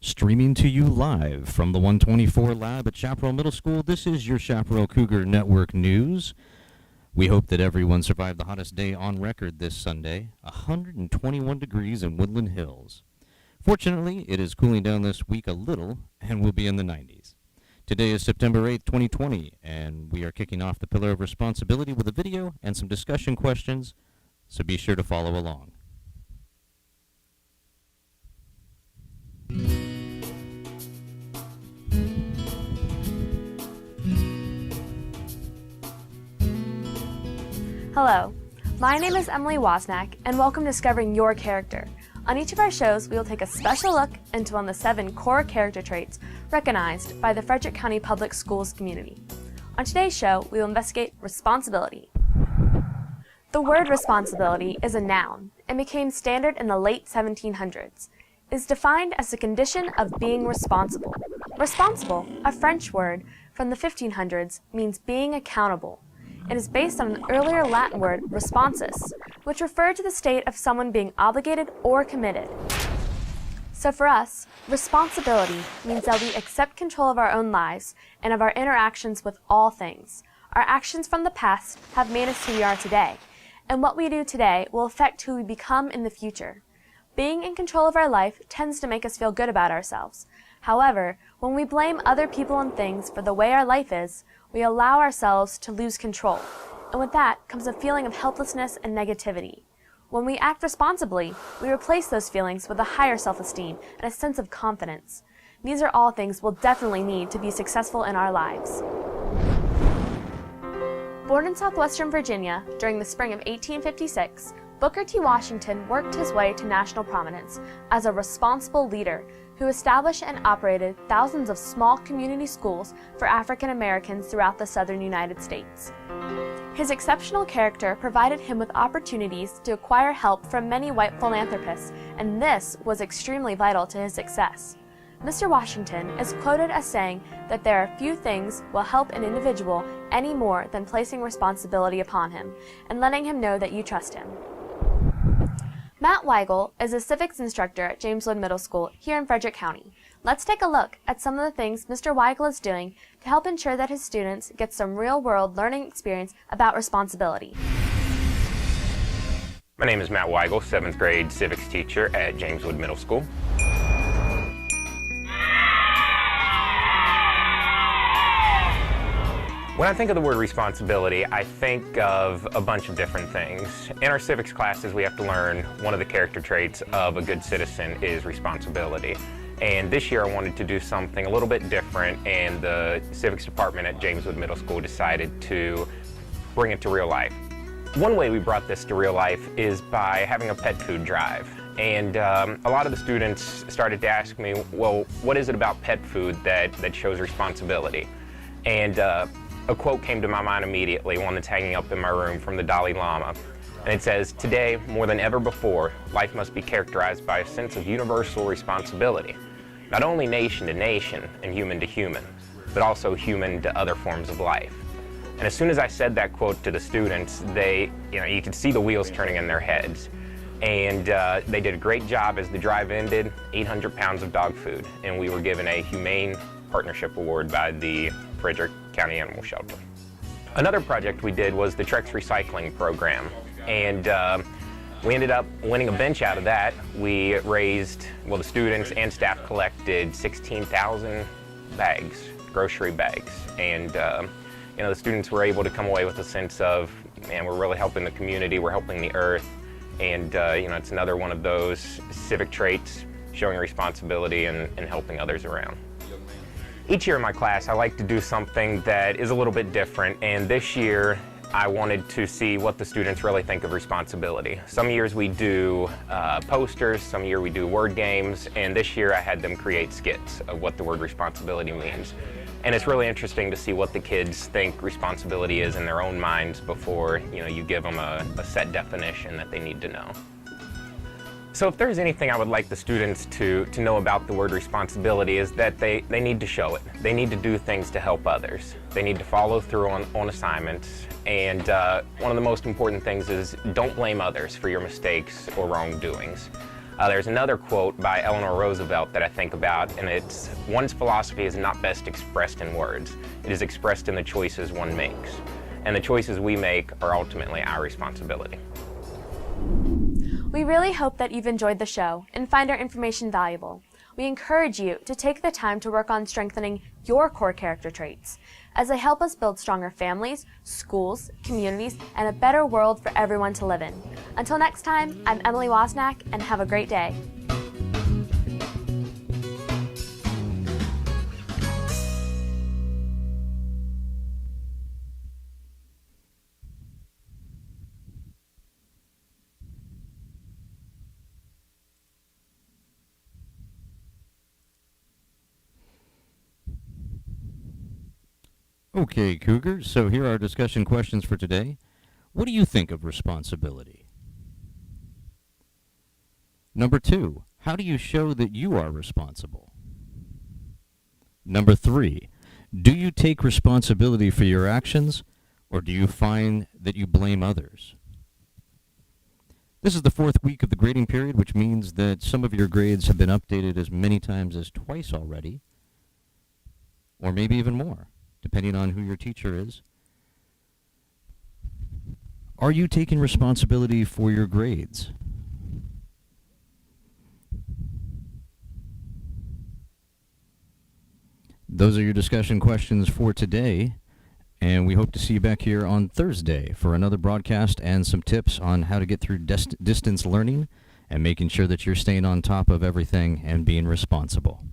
Streaming to you live from the 124 lab at Chaparral Middle School, this is your Chaparral Cougar Network News. We hope that everyone survived the hottest day on record this Sunday, 121 degrees in Woodland Hills. Fortunately, it is cooling down this week a little and will be in the 90s. Today is September 8th, 2020, and we are kicking off the Pillar of Responsibility with a video and some discussion questions, so be sure to follow along. Hello, my name is Emily Wozniak, and welcome to Discovering Your Character. On each of our shows, we will take a special look into one of the 7 core character traits recognized by the Frederick County Public Schools community. On today's show, we will investigate responsibility. The word responsibility is a noun and became standard in the late 1700s. It is defined as the condition of being responsible. Responsible, a French word from the 1500s, means being accountable. It is based on an earlier Latin word, responsus, which referred to the state of someone being obligated or committed. So for us, responsibility means that we accept control of our own lives and of our interactions with all things. Our actions from the past have made us who we are today, and what we do today will affect who we become in the future. Being in control of our life tends to make us feel good about ourselves. However, when we blame other people and things for the way our life is, we allow ourselves to lose control, and with that comes a feeling of helplessness and negativity. When we act responsibly, we replace those feelings with a higher self-esteem and a sense of confidence. These are all things we'll definitely need to be successful in our lives. Born in southwestern Virginia during the spring of 1856, Booker T. Washington worked his way to national prominence as a responsible leader who established and operated thousands of small community schools for African Americans throughout the southern United States. His exceptional character provided him with opportunities to acquire help from many white philanthropists, and this was extremely vital to his success. Mr. Washington is quoted as saying that there are few things will help an individual any more than placing responsibility upon him and letting him know that you trust him. Matt Weigel is a civics instructor at James Wood Middle School here in Frederick County. Let's take a look at some of the things Mr. Weigel is doing to help ensure that his students get some real-world learning experience about responsibility. My name is Matt Weigel, 7th grade civics teacher at James Wood Middle School. When I think of the word responsibility, I think of a bunch of different things. In our civics classes, we have to learn one of the character traits of a good citizen is responsibility. And this year I wanted to do something a little bit different, and the civics department at James Wood Middle School decided to bring it to real life. One way we brought this to real life is by having a pet food drive. And a lot of the students started to ask me, well, what is it about pet food that shows responsibility? And a quote came to my mind immediately, one that's hanging up in my room from the Dalai Lama. And it says, "Today, more than ever before, life must be characterized by a sense of universal responsibility, not only nation to nation and human to human, but also human to other forms of life." And as soon as I said that quote to the students, you could see the wheels turning in their heads. And they did a great job. As the drive ended, 800 pounds of dog food, and we were given a Humane Partnership Award by the Frederick County Animal Shelter. Another project we did was the Trex Recycling Program, and we ended up winning a bench out of that. We raised, the students and staff collected 16,000 bags, grocery bags, and the students were able to come away with a sense of, man, we're really helping the community, we're helping the earth, and it's another one of those civic traits, showing responsibility and helping others around. Each year in my class, I like to do something that is a little bit different, and this year I wanted to see what the students really think of responsibility. Some years we do posters, some year we do word games, and this year I had them create skits of what the word responsibility means. And it's really interesting to see what the kids think responsibility is in their own minds before you give them a set definition that they need to know. So if there's anything I would like the students to know about the word responsibility is that they need to show it. They need to do things to help others. They need to follow through on assignments. And one of the most important things is don't blame others for your mistakes or wrongdoings. There's another quote by Eleanor Roosevelt that I think about, and it's, "One's philosophy is not best expressed in words. It is expressed in the choices one makes." And the choices we make are ultimately our responsibility. We really hope that you've enjoyed the show and find our information valuable. We encourage you to take the time to work on strengthening your core character traits, as they help us build stronger families, schools, communities, and a better world for everyone to live in. Until next time, I'm Emily Wozniak, and have a great day. Okay, Cougars, so here are our discussion questions for today. What do you think of responsibility? Number 2, how do you show that you are responsible? Number 3, do you take responsibility for your actions, or do you find that you blame others? This is the 4th week of the grading period, which means that some of your grades have been updated as many times as twice already, or maybe even more, depending on who your teacher is. Are you taking responsibility for your grades? Those are your discussion questions for today, and we hope to see you back here on Thursday for another broadcast and some tips on how to get through distance learning and making sure that you're staying on top of everything and being responsible.